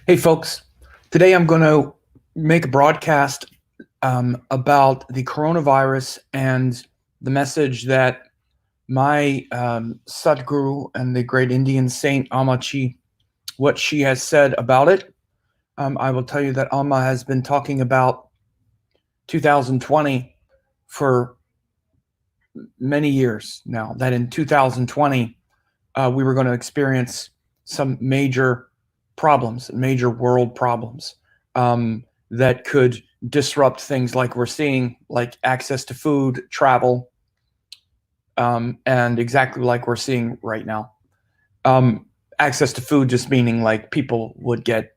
Hey, folks. Today I'm going to make a broadcast about the coronavirus and the message that my Sadhguru and the great Indian saint Ammachi, what she has said about it. I will tell you that Amma has been talking about 2020 for many years now, that in 2020 we were going to experience some major problems, major world problems that could disrupt things like we're seeing, like access to food, travel, and exactly like we're seeing right now. Access to food just meaning like people would get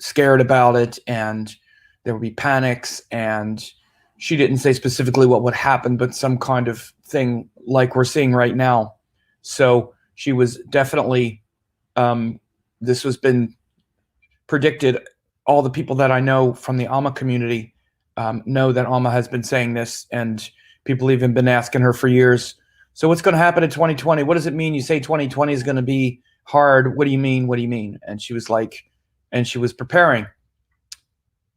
scared about it and there would be panics, and she didn't say specifically what would happen, but some kind of thing like we're seeing right now. So she was definitely, this has been predicted. All the people that I know from the Amma community know that Amma has been saying this, and people even been asking her for years, so what's going to happen in 2020? What does it mean? You say 2020 is going to be hard. What do you mean? What do you mean? And she was like, and she was preparing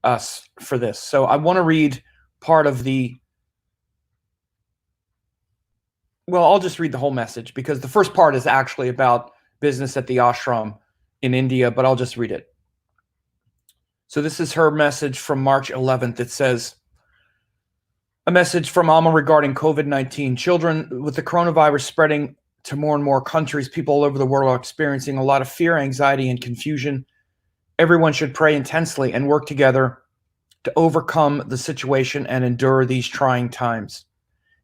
us for this. So I want to read part of I'll just read the whole message because the first part is actually about business at the ashram in India, but I'll just read it. So this is her message from March 11th. It says, a message from Amma regarding COVID-19. Children, with the coronavirus spreading to more and more countries, people all over the world are experiencing a lot of fear, anxiety, and confusion. Everyone should pray intensely and work together to overcome the situation and endure these trying times.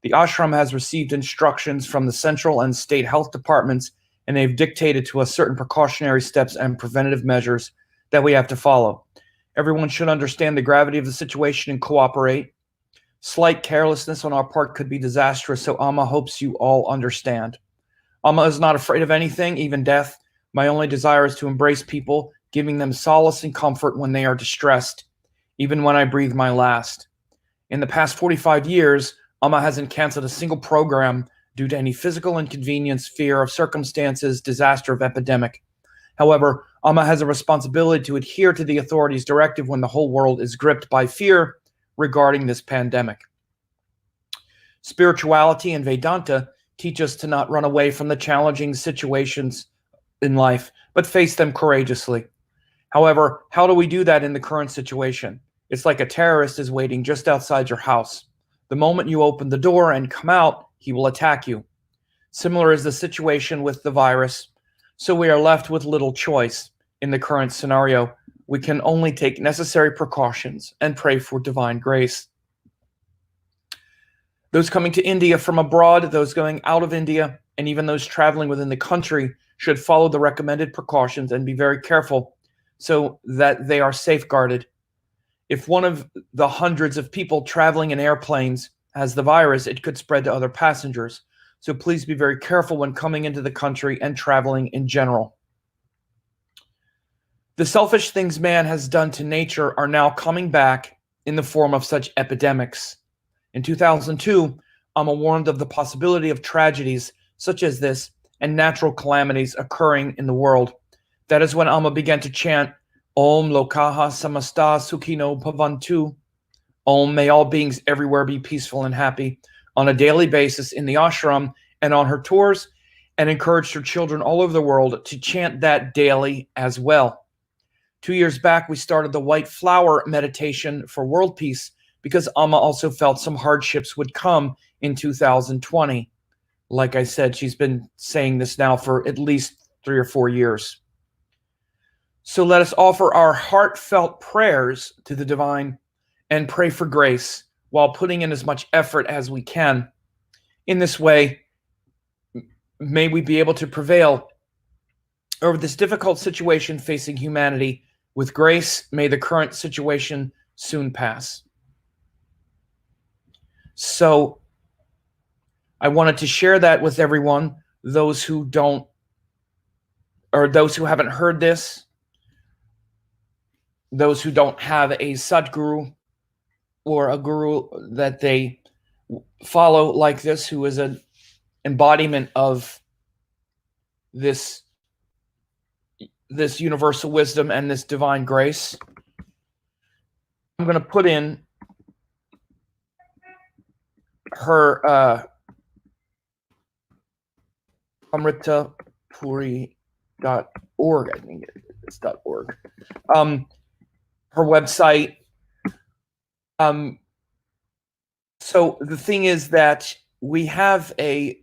The ashram has received instructions from the central and state health departments, and they've dictated to us certain precautionary steps and preventative measures that we have to follow. Everyone should understand the gravity of the situation and cooperate. Slight carelessness on our part could be disastrous, so Amma hopes you all understand. Amma is not afraid of anything, even death. My only desire is to embrace people, giving them solace and comfort when they are distressed, even when I breathe my last. In the past 45 years, Amma hasn't canceled a single program due to any physical inconvenience, fear of circumstances, disaster of epidemic. However, Amma has a responsibility to adhere to the authorities' directive when the whole world is gripped by fear regarding this pandemic. Spirituality and Vedanta teach us to not run away from the challenging situations in life, but face them courageously. However, how do we do that in the current situation? It's like a terrorist is waiting just outside your house. The moment you open the door and come out, he will attack you. Similar is the situation with the virus. So we are left with little choice in the current scenario. We can only take necessary precautions and pray for divine grace. Those coming to India from abroad, those going out of India, and even those traveling within the country should follow the recommended precautions and be very careful so that they are safeguarded. If one of the hundreds of people traveling in airplanes has the virus, it could spread to other passengers. So please be very careful when coming into the country and traveling in general. The selfish things man has done to nature are now coming back in the form of such epidemics. In 2002, Amma warned of the possibility of tragedies such as this and natural calamities occurring in the world. That is when Amma began to chant, Om Lokaha Samasta Sukhino Bhavantu. Om, may all beings everywhere be peaceful and happy, on a daily basis in the ashram and on her tours, and encouraged her children all over the world to chant that daily as well. 2 years back, we started the white flower meditation for world peace because Amma also felt some hardships would come in 2020. Like I said, she's been saying this now for at least 3 or 4 years. So let us offer our heartfelt prayers to the divine and pray for grace while putting in as much effort as we can. In this way, may we be able to prevail over this difficult situation facing humanity. With grace, may the current situation soon pass. So I wanted to share that with everyone, those who don't, or those who haven't heard this, those who don't have a Sadguru or a guru that they follow like this, who is an embodiment of this this universal wisdom and this divine grace. I'm going to put in her amritapuri.org. I think it's .org. Her website. So the thing is that we have a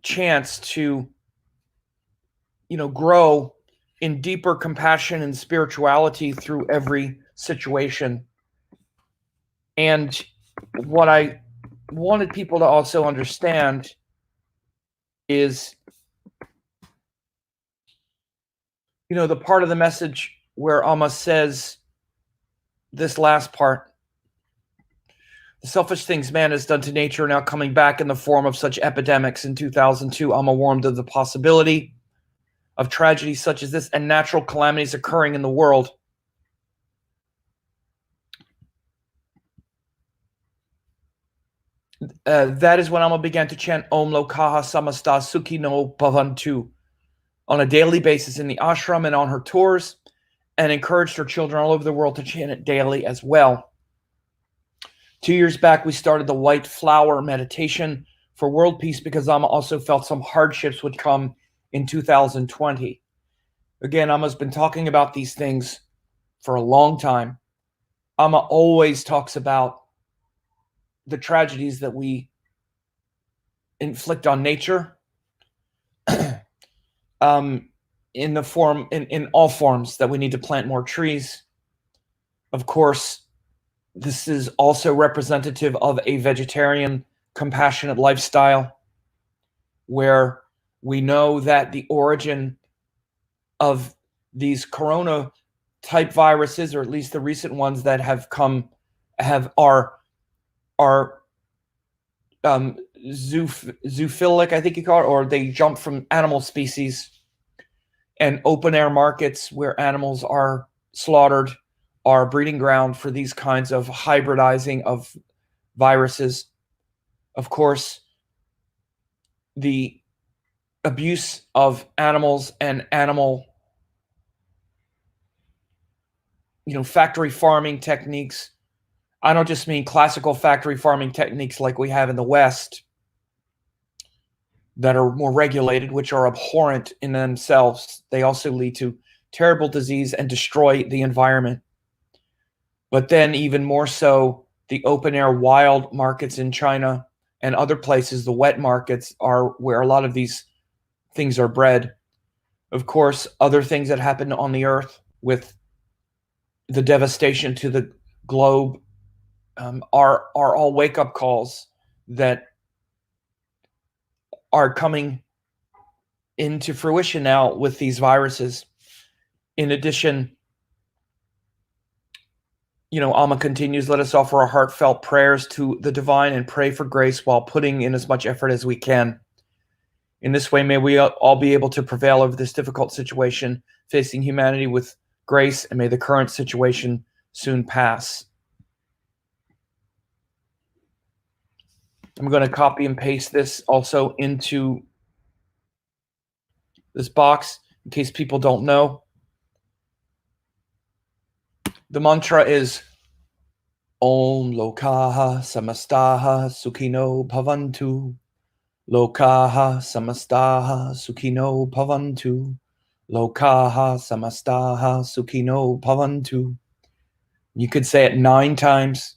chance to, grow in deeper compassion and spirituality through every situation. And what I wanted people to also understand is, the part of the message where Amma says this last part, the selfish things man has done to nature are now coming back in the form of such epidemics. In 2002, Amma warned of the possibility of tragedies such as this and natural calamities occurring in the world. That is when Amma began to chant Om Lokaha Samasta Sukhino Bhavantu on a daily basis in the ashram and on her tours, and encouraged her children all over the world to chant it daily as well. 2 years back, we started the white flower meditation for world peace because Amma also felt some hardships would come in 2020. Again, Amma's been talking about these things for a long time. Amma always talks about the tragedies that we inflict on nature, in all forms, that we need to plant more trees. Of course, this is also representative of a vegetarian, compassionate lifestyle, where we know that the origin of these corona type viruses, or at least the recent ones that have come, are zoophilic, I think you call it, or they jump from animal species. And open air markets where animals are slaughtered are breeding ground for these kinds of hybridizing of viruses. Of course, the abuse of animals and animal, factory farming techniques. I don't just mean classical factory farming techniques like we have in the West that are more regulated, which are abhorrent in themselves. They also lead to terrible disease and destroy the environment. But then even more so, the open air wild markets in China and other places, the wet markets, are where a lot of these things are bred. Of course, other things that happen on the earth with the devastation to the globe are all wake-up calls that are coming into fruition now with these viruses. In addition, Amma continues, let us offer our heartfelt prayers to the divine and pray for grace while putting in as much effort as we can. In this way, may we all be able to prevail over this difficult situation facing humanity with grace, and may the current situation soon pass. I'm going to copy and paste this also into this box in case people don't know. The mantra is Om Lokaha Samastaha Sukhino Bhavantu. Lokaha Samastaha Sukhino Bhavantu. Lokaha Samastaha Sukhino Bhavantu. You could say it 9 times.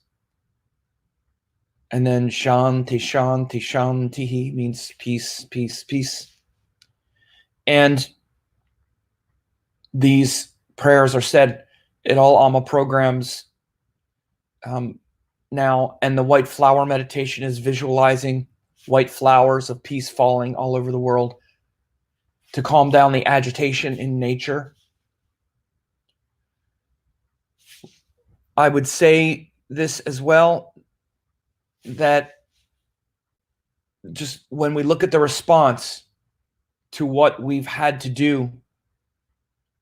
And then Shanti, Shanti, Shanti means peace, peace, peace. And these prayers are said at all Amma programs now. And the white flower meditation is visualizing white flowers of peace falling all over the world to calm down the agitation in nature. I would say this as well, that just when we look at the response to what we've had to do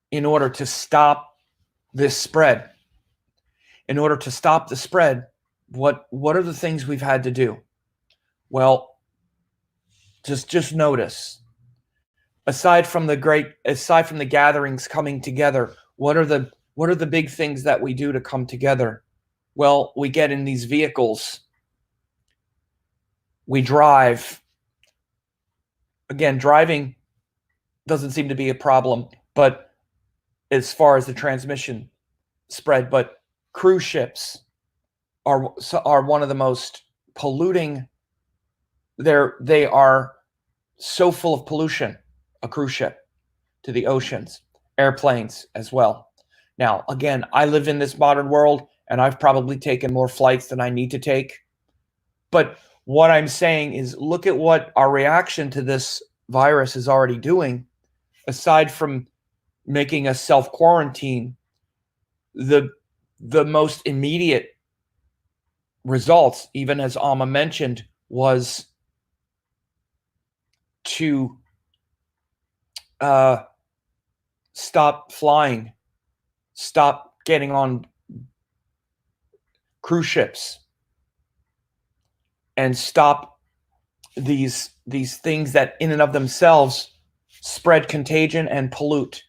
in order to stop this spread, in order to stop the spread, what are the things we've had to do? Well, just notice aside from the gatherings coming together, what are the big things that we do to come together? Well, we get in these vehicles, we drive. Again, driving doesn't seem to be a problem, but as far as the transmission spread, but cruise ships are one of the most polluting. They are so full of pollution, a cruise ship, to the oceans, airplanes as well. Now, again, I live in this modern world, and I've probably taken more flights than I need to take. But what I'm saying is, look at what our reaction to this virus is already doing. Aside from making us self-quarantine, the most immediate results, even as Amma mentioned, was to stop flying, stop getting on cruise ships, and stop these things that in and of themselves spread contagion and pollute.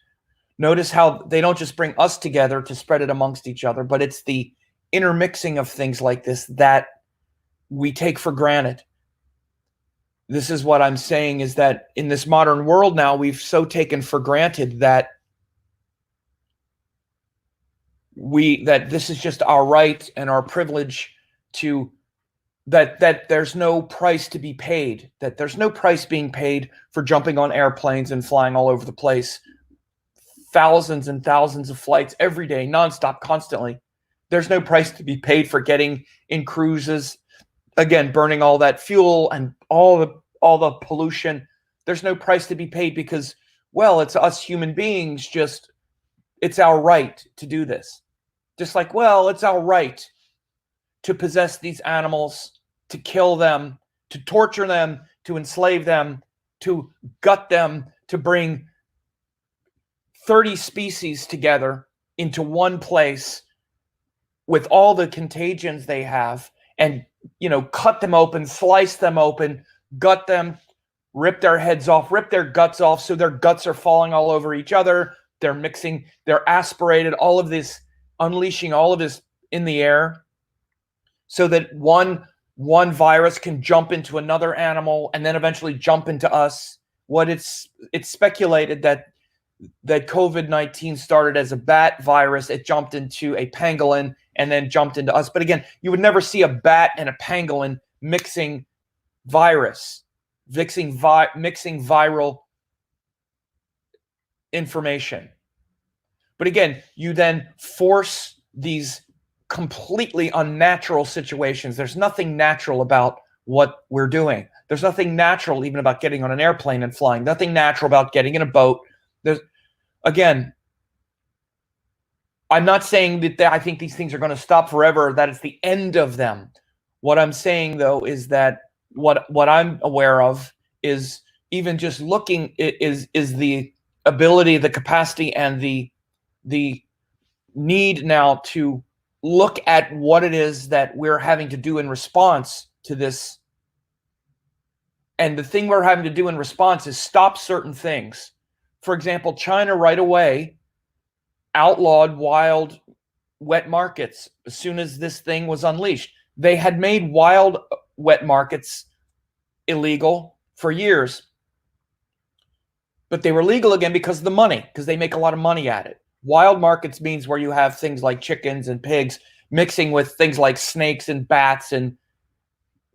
Notice how they don't just bring us together to spread it amongst each other, but it's the intermixing of things like this that we take for granted. This is what I'm saying, is that in this modern world now, we've so taken for granted that this is just our right and our privilege to, that there's no price to be paid, that there's no price being paid for jumping on airplanes and flying all over the place. Thousands and thousands of flights every day, nonstop, constantly. There's no price to be paid for getting in cruises, again, burning all that fuel and all the pollution. There's no price to be paid because, well, it's us human beings, it's our right to do this. Just like, well, it's our right to possess these animals, to kill them, to torture them, to enslave them, to gut them, to bring 30 species together into one place with all the contagions they have, and, cut them open, slice them open, gut them, rip their heads off, rip their guts off, so their guts are falling all over each other. They're mixing, they're aspirated, all of this, unleashing all of this in the air, so that one virus can jump into another animal and then eventually jump into us. It's speculated that COVID-19 started as a bat virus. It jumped into a pangolin and then jumped into us. But again, you would never see a bat and a pangolin mixing viral information. But again, you then force these completely unnatural situations. There's nothing natural about what we're doing. There's nothing natural even about getting on an airplane and flying. Nothing natural about getting in a boat. Again, I'm not saying that I think these things are going to stop forever, that it's the end of them. What I'm saying, though, is that what I'm aware of is, even just looking, is the ability, the capacity, and the need now to look at what it is that we're having to do in response to this. And the thing we're having to do in response is stop certain things. For example, China right away outlawed wild wet markets as soon as this thing was unleashed. They had made wild wet markets illegal for years, but they were legal again because of the money, because they make a lot of money at it. Wild markets means where you have things like chickens and pigs mixing with things like snakes and bats and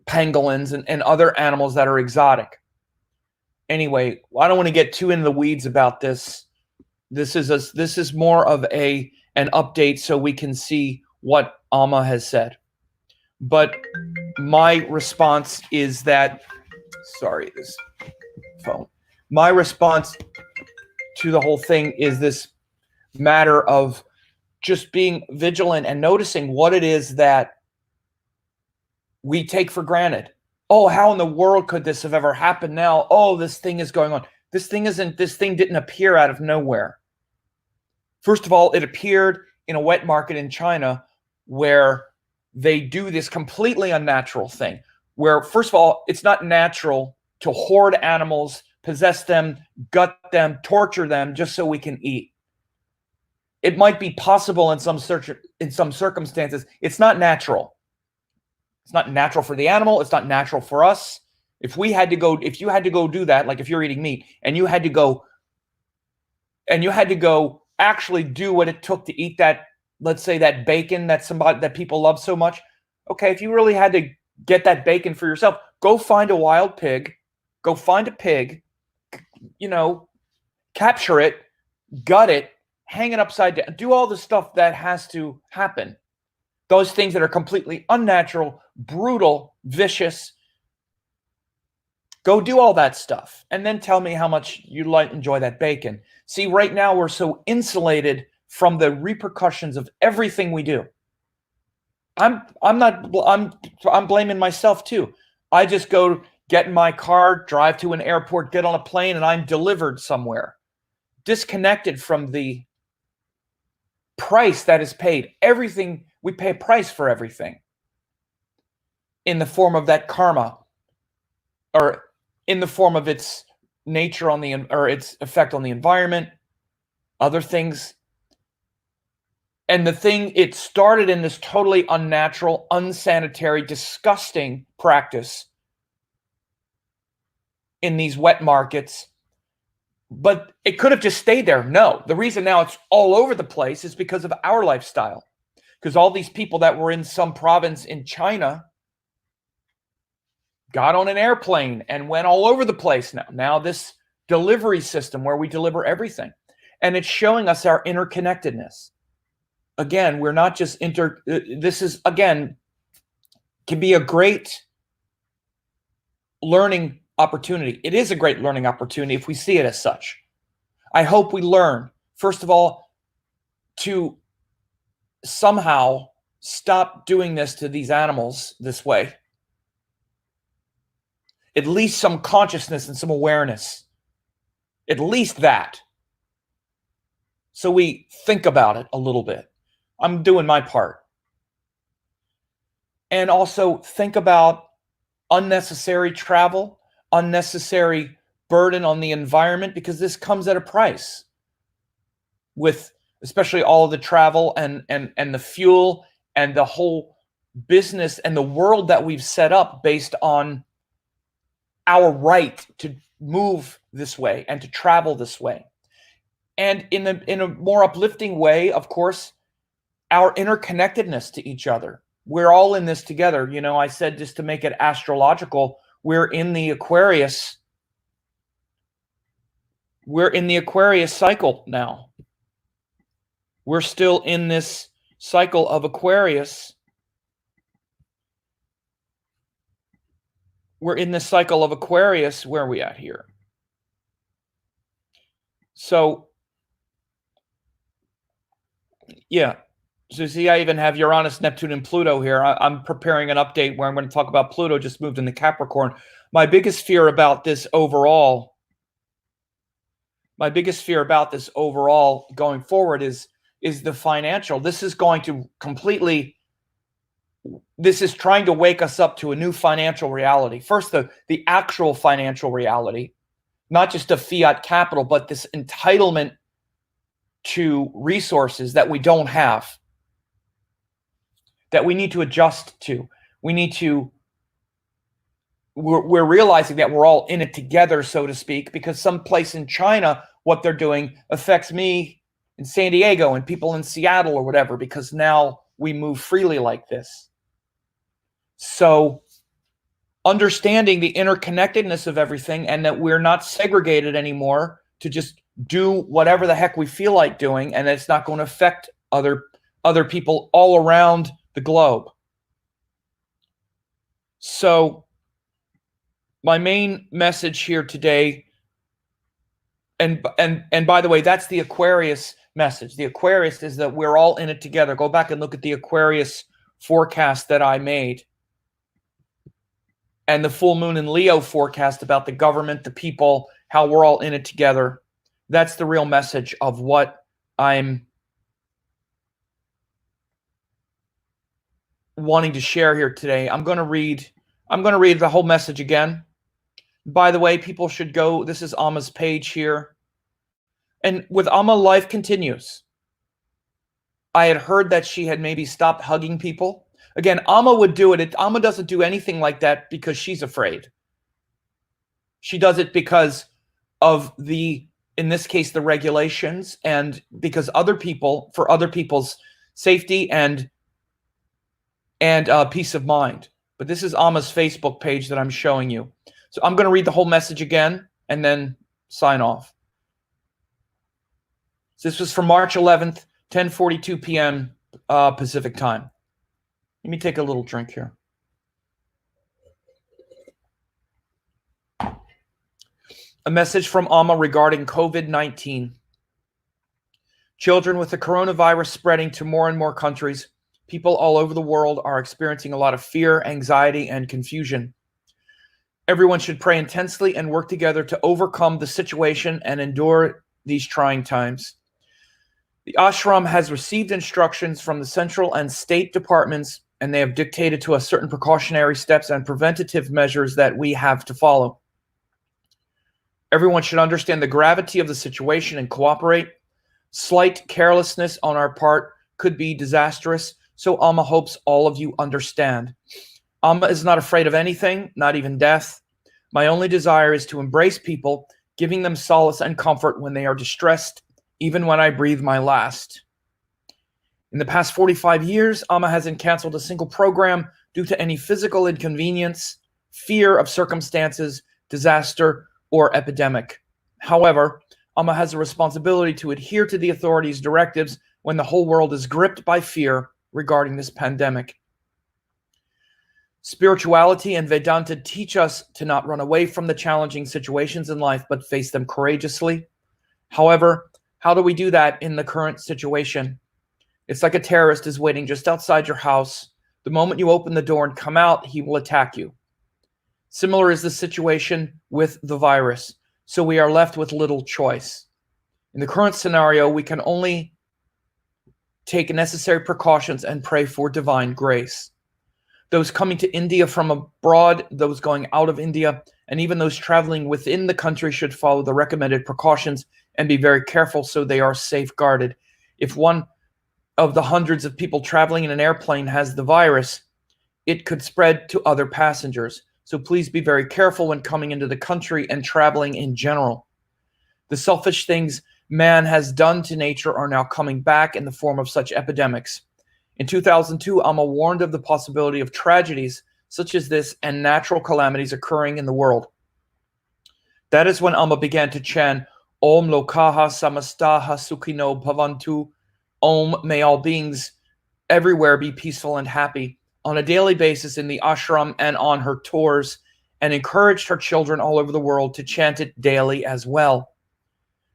pangolins and other animals that are exotic. Anyway, I don't want to get too in the weeds about this. This is more of an update so we can see what Amma has said. But my response is that, sorry, this phone. My response to the whole thing is this matter of just being vigilant and noticing what it is that we take for granted. Oh, how in the world could this have ever happened now? Oh, this thing is going on. This thing didn't appear out of nowhere. First of all, it appeared in a wet market in China where they do this completely unnatural thing, where, first of all, it's not natural to hoard animals possess them, gut them, torture them just so we can eat. It might be possible in some circumstances. It's not natural. It's not natural for the animal. It's not natural for us. If you had to go do that, like if you're eating meat and you had to go actually do what it took to eat that, let's say that bacon that people love so much. Okay, if you really had to get that bacon for yourself, go find a wild pig, go find a pig, capture it, gut it, hang it upside down, do all the stuff that has to happen. Those things that are completely unnatural, brutal, vicious. Go do all that stuff and then tell me how much you enjoy that bacon. See, right now we're so insulated from the repercussions of everything we do. I'm blaming myself too. I just go get in my car, drive to an airport, get on a plane, and I'm delivered somewhere. Disconnected from the price that is paid. Everything, we pay a price for everything. In the form of that karma, or in the form of its nature or its effect on the environment, other things. And it started in this totally unnatural, unsanitary, disgusting practice in these wet markets. But it could have just stayed there. No, the reason now it's all over the place is because of our lifestyle. Because all these people that were in some province in China got on an airplane and went all over the place now. Now this delivery system where we deliver everything. And it's showing us our interconnectedness. Again, we're not just this is, again, can be a great learning opportunity. It is a great learning opportunity if we see it as such. I hope we learn, first of all, to somehow stop doing this to these animals this way. At least some consciousness and some awareness. At least that. So we think about it a little bit. I'm doing my part. And also think about unnecessary travel, unnecessary burden on the environment, because this comes at a price. With especially all of the travel and the fuel and the whole business and the world that we've set up based on our right to move this way and to travel this way. And in a more uplifting way, of course, our interconnectedness to each other. We're all in this together. I said, just to make it astrological, we're in the Aquarius. We're in the Aquarius cycle now. We're still in this cycle of Aquarius. We're in this cycle of Aquarius. Where are we at here? So, yeah. So see, I even have Uranus, Neptune, and Pluto here. I'm preparing an update where I'm going to talk about Pluto just moved into Capricorn. My biggest fear about this overall going forward is the financial. This is going to this is trying to wake us up to a new financial reality. First, the actual financial reality, not just a fiat capital, but this entitlement to resources that we don't have, that we need to adjust to. We're realizing that we're all in it together, so to speak, because someplace in China, what they're doing affects me in San Diego and people in Seattle or whatever, because now we move freely like this. So understanding the interconnectedness of everything, and that we're not segregated anymore to just do whatever the heck we feel like doing, and it's not going to affect other people all around the globe. So my main message here today, and by the way, that's the Aquarius message. The Aquarius is that we're all in it together. Go back and look at the Aquarius forecast that I made, and the full moon in Leo forecast about the government, the people, how we're all in it together. That's the real message of what I'm wanting to share here today. I'm going to read the whole message again. By the way, people should go. This is Amma's page here. And with Amma, life continues. I had heard that she had maybe stopped hugging people. Again, Amma would do it. Amma doesn't do anything like that because she's afraid. She does it because of in this case, the regulations, and because for other people's safety and peace of mind. But this is Amma's Facebook page that I'm showing you. So I'm going to read the whole message again and then sign off. So this was from March 11th, 10:42 p.m. Pacific time. Let me take a little drink here. A message from Amma regarding COVID-19. Children, with the coronavirus spreading to more and more countries, people all over the world are experiencing a lot of fear, anxiety, and confusion. Everyone should pray intensely and work together to overcome the situation and endure these trying times. The ashram has received instructions from the central and state departments, and they have dictated to us certain precautionary steps and preventative measures that we have to follow. Everyone should understand the gravity of the situation and cooperate. Slight carelessness on our part could be disastrous, so Amma hopes all of you understand. Amma is not afraid of anything, not even death. My only desire is to embrace people, giving them solace and comfort when they are distressed, even when I breathe my last. In the past 45 years, Amma hasn't canceled a single program due to any physical inconvenience, fear of circumstances, disaster, or epidemic. However, Amma has a responsibility to adhere to the authorities' directives when the whole world is gripped by fear regarding this pandemic. Spirituality and Vedanta teach us to not run away from the challenging situations in life, but face them courageously. However, how do we do that in the current situation? It's like a terrorist is waiting just outside your house. The moment you open the door and come out, he will attack you. Similar is the situation with the virus, so we are left with little choice. In the current scenario, we can only take necessary precautions and pray for divine grace. Those coming to India from abroad, those going out of India, and even those traveling within the country should follow the recommended precautions and be very careful so they are safeguarded. If one of the hundreds of people traveling in an airplane has the virus, it could spread to other passengers. So please be very careful when coming into the country and traveling in general. The selfish things man has done to nature are now coming back in the form of such epidemics. In 2002, Amma warned of the possibility of tragedies such as this and natural calamities occurring in the world. That is when Amma began to chant, Om Lokaha Samastaha Sukhino Bhavantu. Om, may all beings everywhere be peaceful and happy, on a daily basis in the ashram and on her tours, and encouraged her children all over the world to chant it daily as well.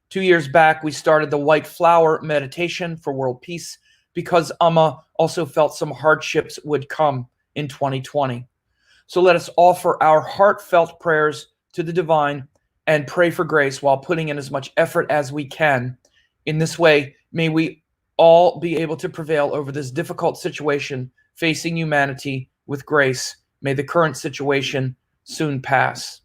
2 years back, we started the White Flower meditation for world peace because Amma also felt some hardships would come in 2020. So let us offer our heartfelt prayers to the divine and pray for grace while putting in as much effort as we can. In this way, may we all be able to prevail over this difficult situation facing humanity with grace. May the current situation soon pass.